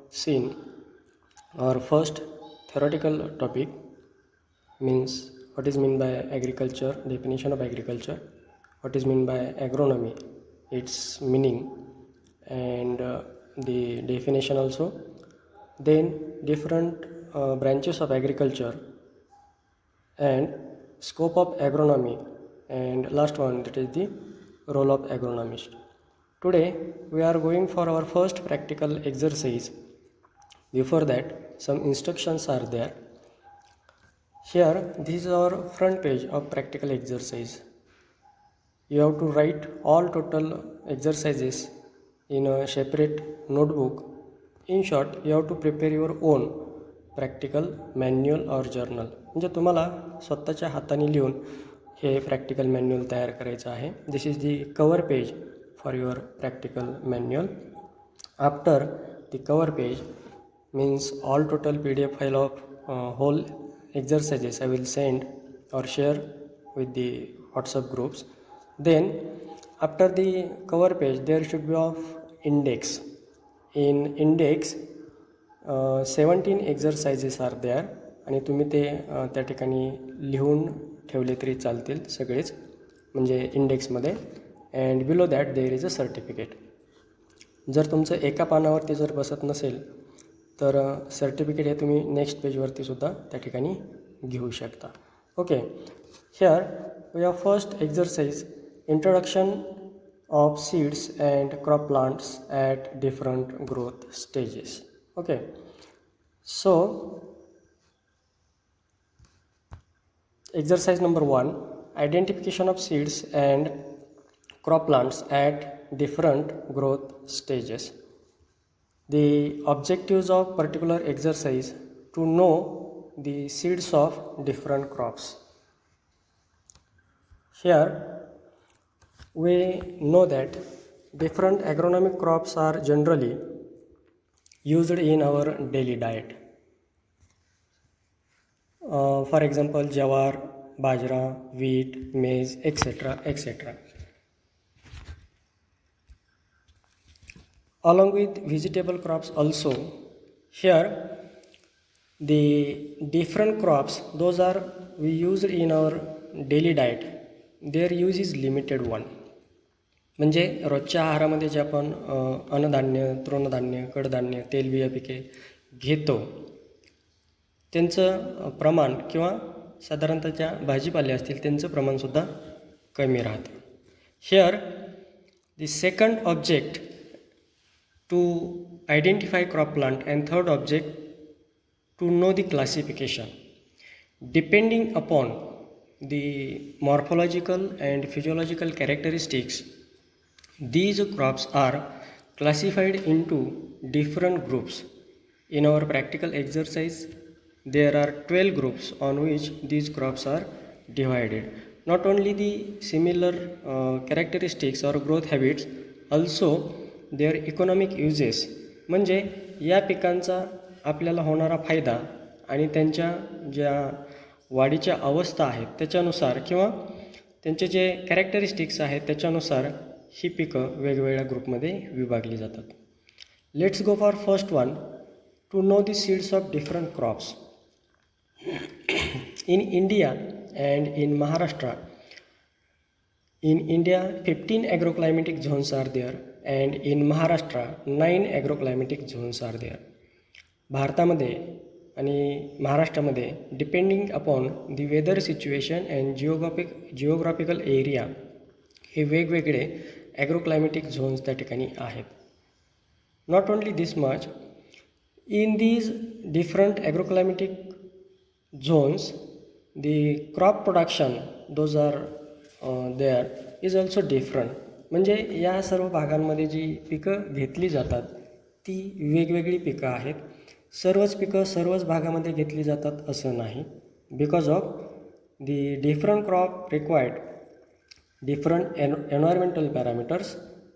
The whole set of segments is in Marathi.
seen our first theoretical topic, means what is meant by agriculture, definition of agriculture, what is meant by agronomy, its meaning, and the definition also. Then different branches of agriculture and scope of agronomy, and last one, that is the role of agronomist. Today we are going for our first practical exercise. Before that, some instructions are there. Here, this is our front page of practical exercise. You have to write all total exercises in a separate notebook. In short, you have to prepare your own practical manual or journal. म्हणजे तुम्हाला स्वतःच्या हाताने लिहून हे प्रॅक्टिकल मॅन्युअल तयार करायचं आहे. This is the cover page for your practical manual. After the cover page means all total PDF file of whole exercises I will send or share with the WhatsApp groups. Then after the cover page there should be of index. In index 17 exercises are there आणि तुम्ही ते त्या ठिकाणी लिहून ठेवले तरी चालतील सगळेच, म्हणजे इंडेक्समध्ये. And below that there is a certificate. जर तुमचं एका पानावरती जर बसत नसेल तर सर्टिफिकेट हे तुम्ही नेक्स्ट पेजवरती सुद्धा त्या ठिकाणी घेऊ शकता. Okay, here we are first exercise introduction of seeds and crop plants at different growth stages. Okay, so exercise number 1, identification of seeds and crop plants at different growth stages. The objectives of particular exercise to know the seeds of different crops. Here we know that different agronomic crops are generally used in our daily diet. For example, jawar, bajra, wheat, maize, etc. etc. Along with vegetable crops also, here the different crops, those are we used in our daily diet, their use is limited one. म्हणजे रोजच्या आहारामध्ये जे आपण अन्नधान्य, तृणधान्य, कडधान्य, तेलबिया पिके घेतो त्यांचं प्रमाण किंवा साधारणतः ज्या भाजीपाले असतील त्यांचं प्रमाणसुद्धा कमी राहतं. Here the second object to identify crop plant and third object to know the classification. Depending upon the morphological and physiological characteristics, these crops are classified into different groups. In our practical exercise, there are 12 groups on which these crops are divided. Not only the similar characteristics or growth habits, also their economic uses. म्हणजे या पिकांचा आपल्याला होणारा फायदा आणि त्यांच्या ज्या वाढीच्या अवस्था आहेत त्याच्यानुसार किंवा त्यांचे जे कॅरेक्टरिस्टिक्स आहेत त्याच्यानुसार ही पिकं वेगवेगळ्या ग्रुपमध्ये विभागली जातात. Let's go for first one, to know the seeds of different crops. In India and in Maharashtra, in India 15 agroclimatic zones are there and in Maharashtra 9 agroclimatic zones are there. भारतामध्ये आणि महाराष्ट्रामध्ये depending upon the weather situation and geographical area हे वेगवेगळे ॲग्रोक्लायमॅटिक झोन्स त्या ठिकाणी आहेत. Not only this much, in these different agroclimatic zones the crop production those are there is also different. म्हणजे या सर्व भागांमध्ये जी पिकं घेतली जातात ती वेगवेगळी पिकं आहेत. सर्वच पिकं सर्वच भागामध्ये घेतली जातात असं नाही. Because of the different crop required different environmental parameters.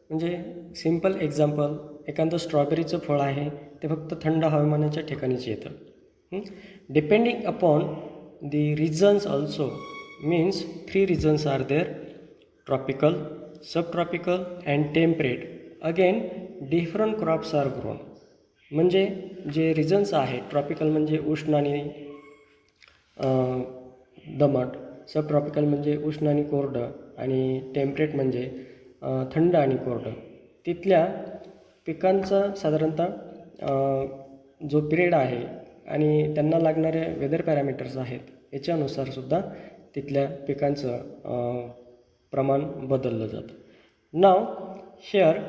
म्हणजे सिम्पल एक्झाम्पल, एखादं स्ट्रॉबेरीचं फळ आहे ते फक्त थंड हवामानाच्या ठिकाणीच येतं. Depending upon the regions also, means 3 regions are there: tropical, subtropical and temperate. Again different crops are grown. म्हणजे जे रिजन्स आहेत, ट्रॉपिकल म्हणजे उष्ण आणि दमट, सब ट्रॉपिकल म्हणजे उष्ण आणि कोरडं, आणि टेम्परेट म्हणजे थंड आणि कोरडं. तिथल्या पिकांचा साधारणतः जो पिरियड आहे आणि त्यांना लागणारे वेदर पॅरामीटर्स आहेत, याच्यानुसारसुद्धा तिथल्या पिकांचं प्रमाण बदललं जातं. Now here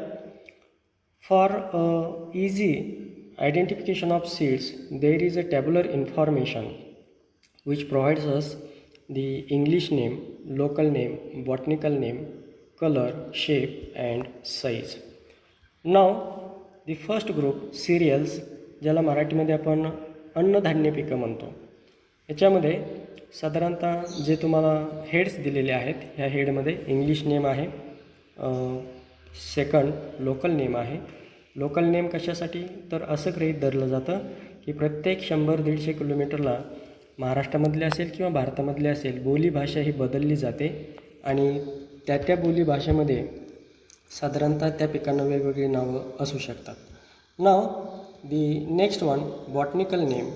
for easy identification of seeds, there is a tabular information which provides us the English name, local name, botanical name, color, shape, and size. Now, the first group cereals, ज्याला मराठीमध्ये आपण अन्नधान्य पिकं म्हणतो, याच्यामध्ये साधारणतः जे तुम्हाला हेड्स दिलेले आहेत, ह्या हेडमध्ये इंग्लिश नेम आहे, सेकंड लोकल नेम आहे. लोकल नेम कशासाठी, तर असं गृहीत धरलं जातं की प्रत्येक 100-150 किलोमीटरला महाराष्ट्रामधले असेल किंवा भारतामधले असेल, बोलीभाषा ही बदलली जाते आणि त्या बोलीभाषेमध्ये साधारणतः त्या पिकांना वेगवेगळी नावं असू शकतात. नाव the next one botanical name,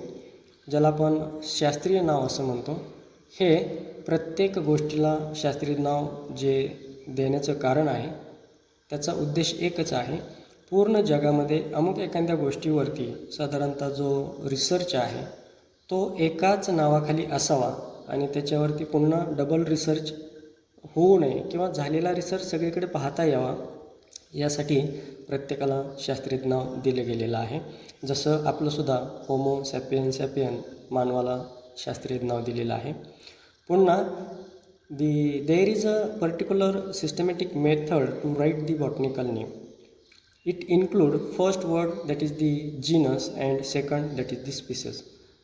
ज्याला आपण शास्त्रीय नाव असं म्हणतो. हे प्रत्येक गोष्टीला शास्त्रीय नाव जे देण्याचं कारण आहे, त्याचा उद्देश एकच आहे, पूर्ण जगामध्ये अमुक एखाद्या गोष्टीवरती साधारणतः जो रिसर्च आहे तो एकाच नावाखाली असावा आणि त्याच्यावरती पुन्हा डबल रिसर्च होऊ नये किंवा झालेला रिसर्च सगळीकडे पाहता यावा, यासाठी प्रत्येकाला शास्त्रीय नाव दिलं गेलेलं आहे. जसं आपलंसुद्धा होमो सॅपियन सॅपियन मानवाला शास्त्रीय नाव दिलेलं आहे. पुन्हा there is a particular systematic method to write the botanical name. It include first word that is the genus and second that is the species.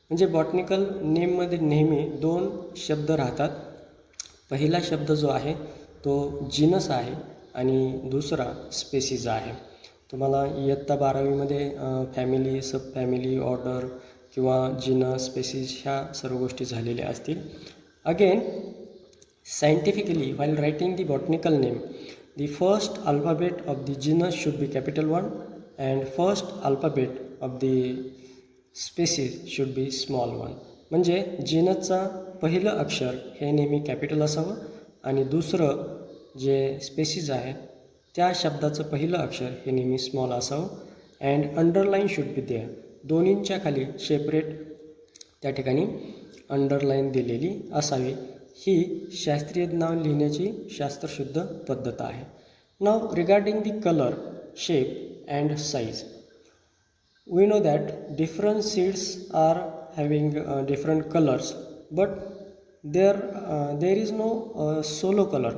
म्हणजे बॉटनिकल नेममध्ये नेहमी 2 शब्द राहतात. पहिला शब्द जो आहे तो जीनस आहे आणि दुसरा स्पेसीज आहे. तुम्हाला इयत्ता 12वीमध्ये फॅमिली, सब फॅमिली, ऑर्डर किंवा जीनस, स्पेसीज ह्या सर्व गोष्टी झालेल्या असतील. Again scientifically, while writing the botanical name, the first alphabet of the genus should be capital 1 and first alphabet of the species should be small 1. म्हणजे जीनसचा पहिलं अक्षर हे नेहमी कॅपिटल असावं आणि दुसरं जे स्पेसीज आहे त्या शब्दाचं पहिलं अक्षर हे नेहमी स्मॉल असावं. And underline should be there, दोन्हींच्या खाली सेपरेट त्या ठिकाणी अंडरलाईन दिलेली असावी. ही शास्त्रीय नाव लिहिण्याची शास्त्रशुद्ध पद्धत आहे. नाव regarding the colour, shape and size, we know that different seeds are having different colours, but there is no solo colour.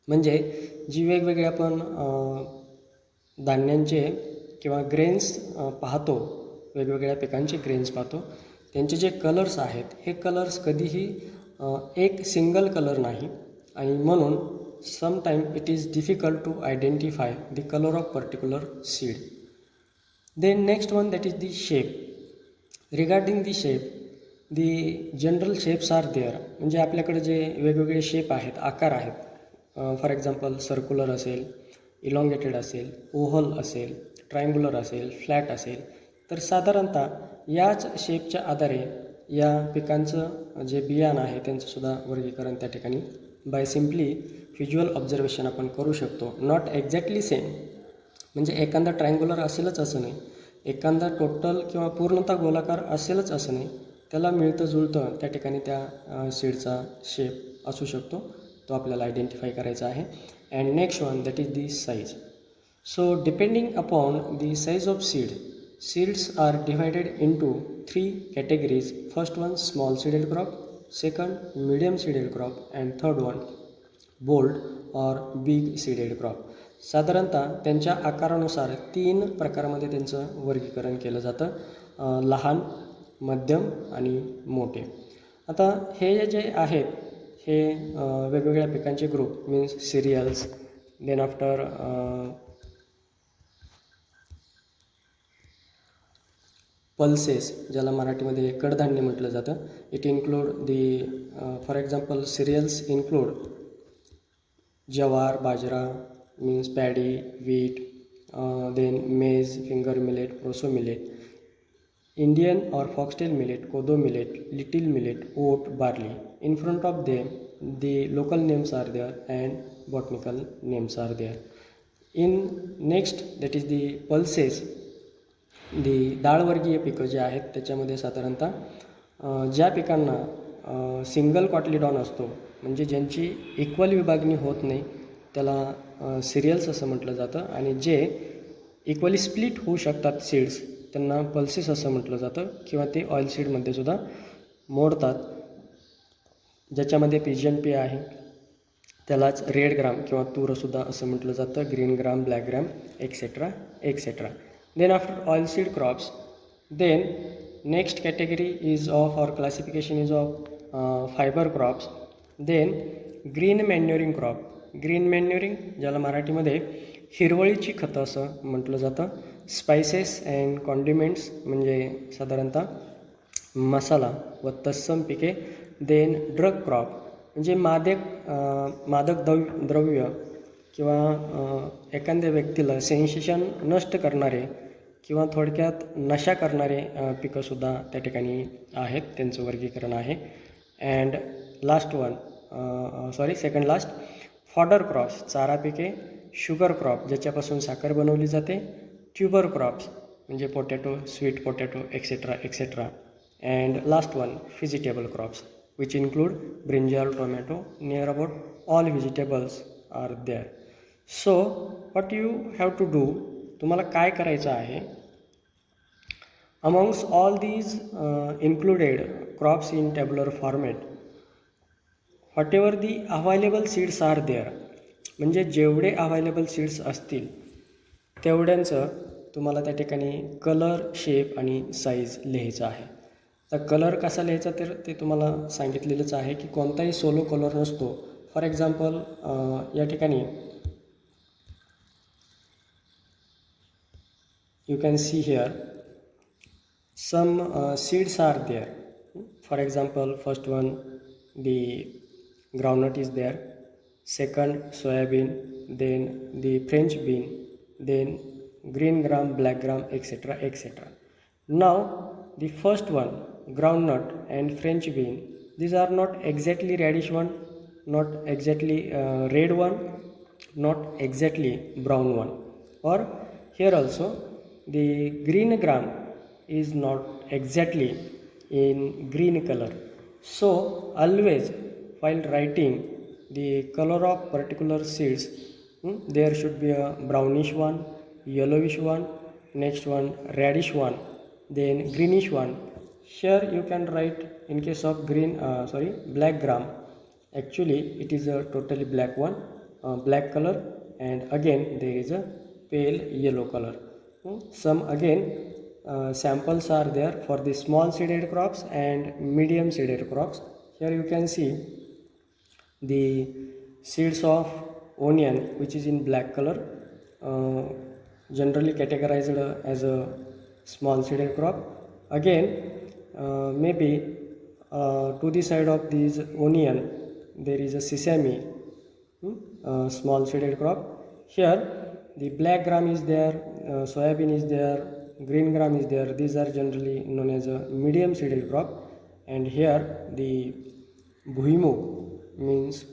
म्हणजे जी वेगवेगळे आपण धान्यांचे किंवा ग्रेन्स पाहतो, वेगवेगळ्या पिकांचे ग्रेन्स पाहतो, त्यांचे जे कलर्स आहेत हे कलर्स कधीही एक सिंगल कलर नाही आणि म्हणून sometime it is difficult to identify the colour of particular seed. Then next one that is the shape. Regarding the shape, the general shapes are there. म्हणजे आपल्याकडे जे वेगवेगळे शेप आहेत, आकार आहेत, फॉर एक्झाम्पल सर्क्युलर असेल, इलॉंगेटेड असेल, ओव्हल असेल, ट्रायंग्युलर असेल, फ्लॅट असेल, तर साधारणतः याच शेपच्या आधारे या पिकांचं जे बियाणं आहे त्यांचंसुद्धा वर्गीकरण त्या ठिकाणी बाय सिम्पली व्हिज्युअल ऑब्झर्वेशन आपण करू शकतो. नॉट एक्झॅक्टली सेम, म्हणजे एखादा ट्रायंग्युलर असेलच असं नाही, एखादा टोटल किंवा पूर्णतः गोलाकार असेलच असं नाही, त्याला मिळतं जुळतं त्या ठिकाणी त्या सीडचा शेप असू शकतो, तो आपल्याला आयडेंटिफाय करायचा आहे. And next one that is the size. So depending upon the size of seed, seeds are divided into 3 categories. First one small seeded crop, second medium seeded crop, and third one bold or big seeded crop. साधारणतः त्यांच्या आकारानुसार 3 प्रकारामध्ये त्यांचं वर्गीकरण केलं जातं, लहान, मध्यम आणि मोठे. आता हे जे आहेत हे वेगवेगळ्या पिकांचे group means cereals, then after pulses, ज्याला मराठीमध्ये कडधान्य म्हटलं जातं. It include the for example cereals include jowar, bajra means paddy, wheat, then maize, finger millet, proso millet, Indian or foxtail millet, kodo millet, little millet, oat, barley. In front of them, the local names are there and botanical names are there. In next, that is the pulses, डाळवर्गीय पिकं जे आहेत त्याच्यामध्ये साधारणतः ज्या पिकांना सिंगल कॉटलिडॉन असतो, म्हणजे ज्यांची इक्वल विभागणी होत नाही, त्याला सिरियल्स असं म्हटलं जातं. आणि जे इक्वली स्प्लिट होऊ शकतात सीड्स, त्यांना पल्सेस असं म्हटलं जातं, किंवा ते ऑइल सीडमध्ये सुद्धा मोडतात. ज्याच्यामध्ये पिजन पी आहे त्यालाच रेड ग्राम किंवा तूरसुद्धा असं म्हटलं जातं, green gram, black gram, etcetera etcetera. Then after oilseed crops, then next category is of, or classification is of fiber crops. Then green manuring crop. Green manuring ज्याला मराठीमध्ये हिरवळीची खतं असं म्हटलं जातं. स्पायसेस अँड कॉन्डिमेंट्स म्हणजे साधारणतः मसाला व तत्सम पिके. देन ड्रग क्रॉप म्हणजे मादक द्रव्य किंवा एखाद्या व्यक्तीला सेन्सेशन नष्ट करणारे किंवा थोडक्यात नशा करणारे पिकंसुद्धा त्या ठिकाणी आहेत, त्यांचं वर्गीकरण आहे. And last one second last fodder crops, चारा पिके. शुगर क्रॉप ज्याच्यापासून साखर बनवली जाते. ट्युबर क्रॉप्स म्हणजे potato, sweet potato, etcetera etcetera. And last one vegetable crops which include brinjal, tomato. Near about all vegetables are there. So what you have to do, तुम्हाला काय करायचं आहे, amongst all these included crops in tabular format, whatever the available seeds are there, म्हणजे जेवढे अव्हायलेबल सीड्स असतील तेवढ्यांचं तुम्हाला त्या ठिकाणी कलर, शेप आणि साईज लिहायचं आहे. तर कलर कसा लिहायचा तर ते तुम्हाला सांगितलेलंच आहे की कोणताही सोलो कलर नसतो. फॉर एक्झाम्पल या ठिकाणी you can see here some seeds are there. For example, first one the groundnut is there, second soybean, then the French bean, then green gram, black gram, etc etc. Now the first one groundnut and French bean, these are not exactly reddish one, not exactly red one, not exactly brown one. Or here also the green gram is not exactly in green color. So always while writing the color of particular seeds, there should be a brownish one, yellowish one, next one reddish one, then greenish one. Here you can write in case of black gram, actually it is a totally black one, black color, and again there is a pale yellow color. Some again samples are there for the small seeded crops and medium seeded crops. Here you can see the seeds of onion which is in black color, generally categorized as a small seeded crop. Again maybe to the side of this onion there is a sesame, small seeded crop. Here the black gram is there, soybean is there, green gram is there. These are generally known as a medium seeded crop. And here the bhuimug means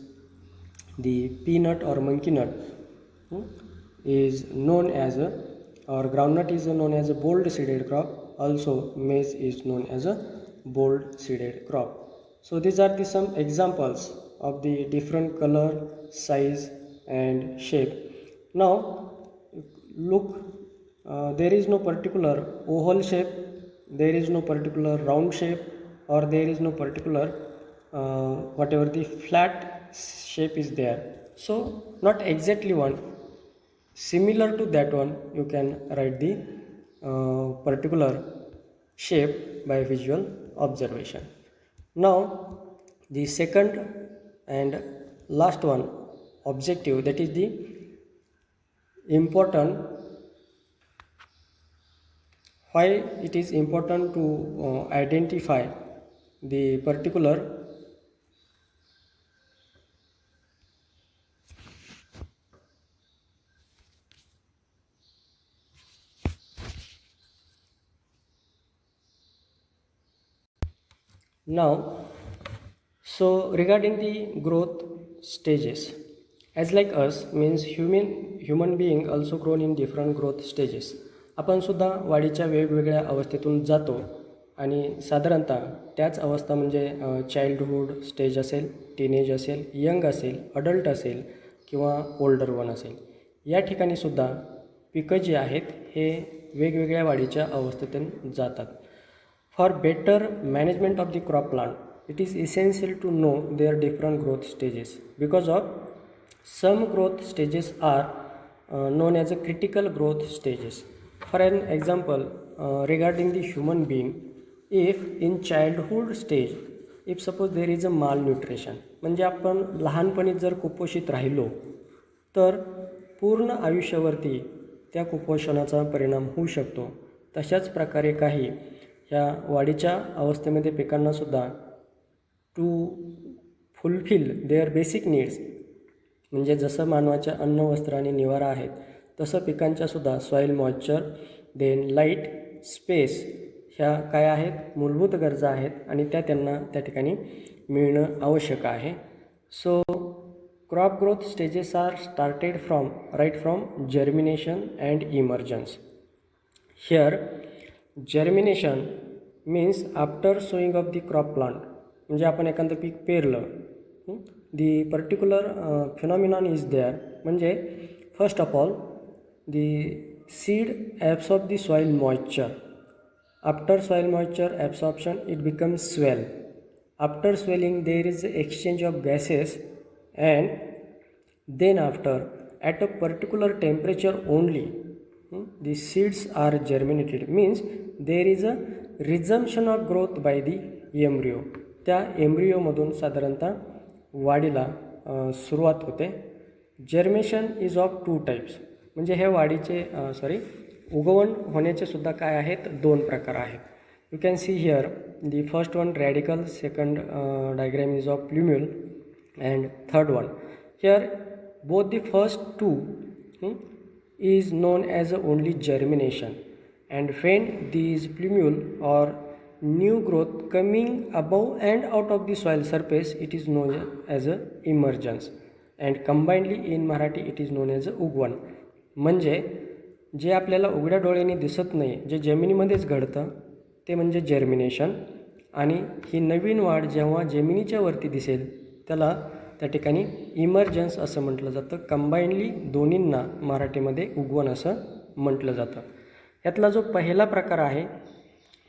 the peanut or monkey nut is known as a, or groundnut is known as a bold seeded crop. Also maize is known as a bold seeded crop. So these are the some examples of the different color, size and shape. Now look, there is no particular oval shape, there is no particular round shape, or there is no particular whatever the flat shape is there. So not exactly one, similar to that one you can write the particular shape by visual observation. Now the second and last one objective, that is the important, why it is important to identify the particular Now, so regarding the growth stages, as like us means human being also grown in different growth stages. आपण सुद्धा वाढीच्या वेगवेगळ्या अवस्थेतून जातो आणि साधारणतः त्याच अवस्था म्हणजे चाइल्डहूड स्टेज असेल, टीनेज असेल, यंग असेल, अडल्ट असेल किंवा ओल्डर वन असेल. या ठिकाणी सुद्धा पिकं जी आहेत हे वेगवेगळ्या वाढीच्या अवस्थेतून जातात. For better management of the crop plant, it is essential to know their different growth stages, because of some growth stages are known as a critical growth stages. For an example, regarding the human being, if in childhood stage, if suppose there is a malnutrition, म्हणजे आपण लहानपणी जर कुपोषित राहिलो तर पूर्ण आयुष्यावरती त्या कुपोषणाचा परिणाम होऊ शकतो. तशाच प्रकारे काही ह्या वाढीच्या अवस्थेमध्ये पिकांनासुद्धा to fulfil their basic needs, म्हणजे जसं मानवाच्या अन्न, वस्त्र आणि निवारा आहेत तसं पिकांच्यासुद्धा soil moisture, then light, space ह्या काय आहेत मूलभूत गरजा आहेत आणि त्या त्यांना त्या ठिकाणी मिळणं आवश्यक आहे. So crop growth stages are started from germination and emergence. Here germination means after sowing of the crop plant, म्हणजे आपण एखादं पीक पेरलं, the particular phenomenon is there. म्हणजे first of all the seed absorb the soil moisture. After soil moisture absorption it becomes swell. After swelling there is exchange of gases and then after at a particular temperature only the seeds are germinated, means there is a resumption of growth by the embryo. त्या एम्ब्रिओमधून साधारणतः वाढीला सुरुवात होते. जर्मेशन इज ऑफ 2 टाईप्स, म्हणजे हे वाढीचे उगवण होण्याचे सुद्धा काय आहेत 2 प्रकार आहेत. You can see here the first one radicle, second diagram is of plumule and third one. Here both the first 2 is known as only germination, and when these plumule or new growth coming above and out of the soil surface, it is known as a emergence, and combinedly in Marathi it is known as उगवण. म्हणजे जे आपल्याला उघड्या डोळ्याने दिसत नाही, जे जमिनीमध्येच घडतं ते म्हणजे जर्मिनेशन, आणि ही नवीन वाढ जेव्हा जमिनीच्या वरती दिसेल त्याला त्या ठिकाणी इमर्जन्स असं म्हटलं जातं. कंबाईनली दोन्हींना मराठीमध्ये उगवण असं म्हटलं जातं. यातला जो पहिला प्रकार आहे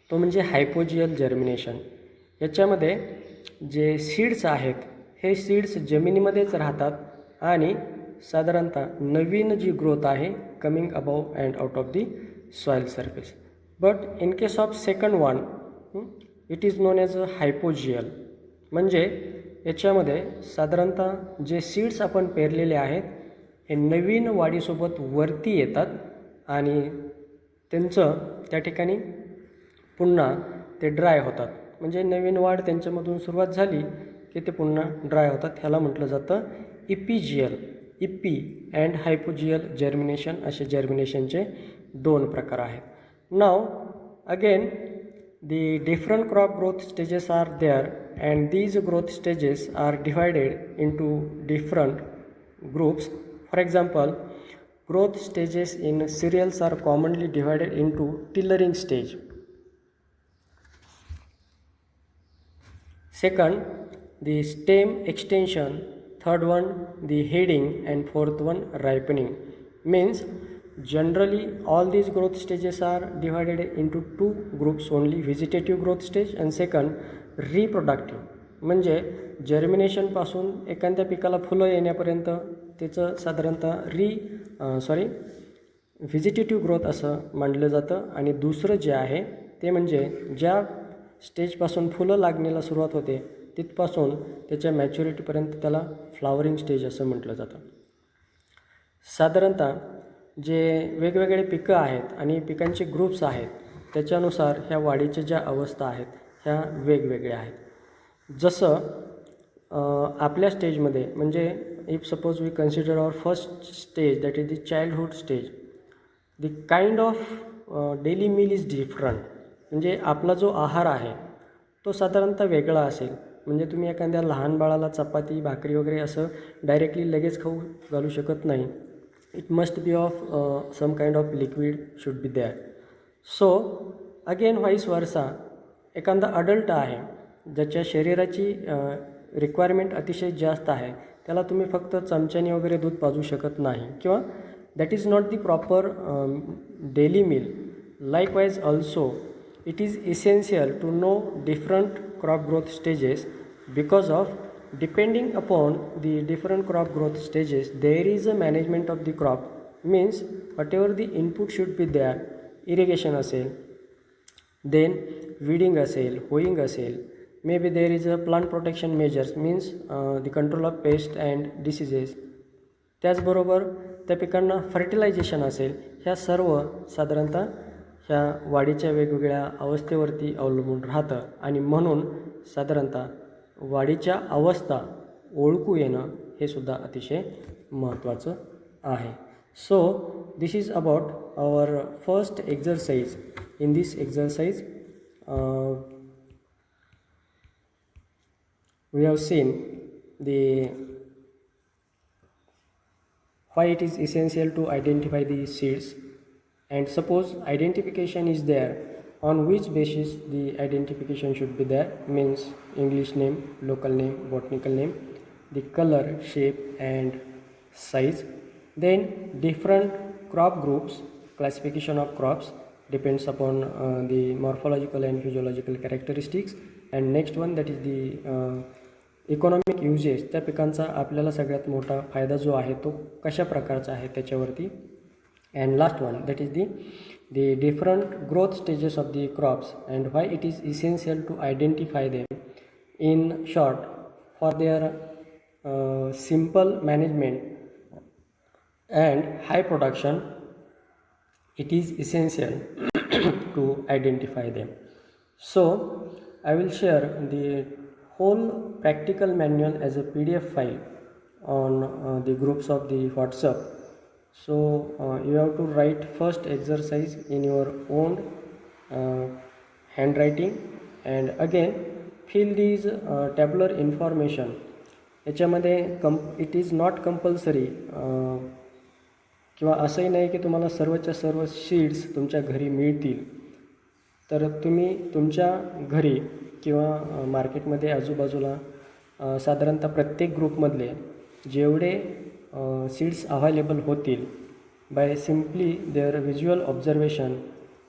तो म्हणजे हायपोजियल जर्मिनेशन. याच्यामध्ये जे सीड्स आहेत हे सीड्स जमिनीमध्येच राहतात आणि साधारणतः नवीन जी ग्रोथ आहे coming above and out of the soil surface. But in case of second one it is known as a hypogeal. म्हणजे याच्यामध्ये साधारणतः जे सीड्स आपण पेरलेले आहेत हे नवीन वाढीसोबत वरती येतात आणि त्यांचं त्या ठिकाणी पुन्हा ते ड्राय होतात. म्हणजे नवीन वाढ त्यांच्यामधून सुरुवात झाली की ते पुन्हा ड्राय होतात. ह्याला म्हटलं जातं इपिजियल. इपी अँड हायपोजियल जर्मिनेशन असे जर्मिनेशनचे 2 प्रकार आहेत. Now again the different crop growth stages are there, and these growth stages are divided into different groups. For example, growth stages in cereals are commonly divided into tillering stage. Second, the stem extension. Third one, the heading, and fourth one, ripening. Means generally all these growth stages are divided into 2 groups only, vegetative growth stage and second reproductive. म्हणजे जर्मिनेशनपासून एखाद्या पिकाला फुलं येण्यापर्यंत त्याचं साधारणतः व्हेजिटेटिव्ह ग्रोथ असं मानलं जातं. आणि दुसरं जे आहे ते म्हणजे ज्या स्टेजपासून फुलं लागण्याला सुरुवात होते तिथपासून त्याच्या मॅच्युरिटीपर्यंत त्याला फ्लावरिंग स्टेज असं म्हटलं जातं. साधारणतः जे वेगवेगळे पिकं आहेत आणि पिकांचे ग्रुप्स आहेत त्याच्यानुसार ह्या वाढीच्या ज्या अवस्था आहेत ह्या वेगवेगळ्या आहेत. जसं आपल्या स्टेजमध्ये म्हणजे if suppose we consider our first stage that is the childhood stage, the kind of daily meal is different. म्हणजे आपला जो आहार आहे तो साधारणतः वेगळा असेल. म्हणजे तुम्ही एखाद्या लहान बाळाला चपाती भाकरी वगैरे असं डायरेक्टली लगेच खाऊ घालू शकत नाही. It must be of some kind of liquid should be that. So again vice versa, एखादा अडल्ट आहे ज्याच्या शरीराची रिक्वायरमेंट अतिशय जास्त आहे, त्याला तुम्ही फक्त चमच्याने वगैरे दूध पाजू शकत नाही, किंवा that is not the proper daily meal. Likewise also it is essential to know different crop growth stages, because of depending upon the different crop growth stages there is a management of the crop. Means whatever the input should be there, irrigation असेल, then weeding असेल, hoeing असेल, maybe there is a plant protection measures, means the control of pest and diseases. त्याचबरोबर त्या पिकांना फर्टिलायझेशन असेल, ह्या सर्व साधारणतः ह्या वाढीच्या वेगवेगळ्या अवस्थेवरती अवलंबून राहतं. आणि म्हणून साधारणतः वाढीच्या अवस्था ओळखू येणं हे सुद्धा अतिशय महत्त्वाचं आहे. So this is about our first exercise. In this exercise we have seen the why it is essential to identify the seeds. And suppose identification is there, on which basis the identification should be there, means English name, local name, botanical name, the color, shape and size. Then different crop groups, classification of crops depends upon the morphological and physiological characteristics. And next one, that is the economic uses. त्या पिकांचा आपल्याला सगळ्यात मोठा फायदा जो आहे तो कशा प्रकारचा आहे त्याच्यावरती. And last one, that is the different growth stages of the crops and why it is essential to identify them. In short, for their simple management and high production, it is essential to identify them. So I will share the whole practical manual as a PDF file on the groups of the WhatsApp. So you have to write first exercise in your own handwriting, and again fill these tabular information. याच्यामध्ये इट इज नॉट कंपल्सरी, किंवा असंही नाही की तुम्हाला सर्वच्या सर्व शीट्स तुमच्या घरी मिळतील. तर तुम्ही तुमच्या घरी किंवा मार्केटमध्ये आजूबाजूला साधारणतः प्रत्येक ग्रुपमधले जेवढे सीड्स अवेलेबल होतील, by simply their visual observation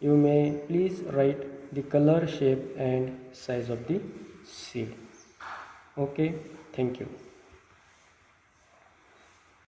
you may please write the colour, shape and size of the seed. Okay, thank you.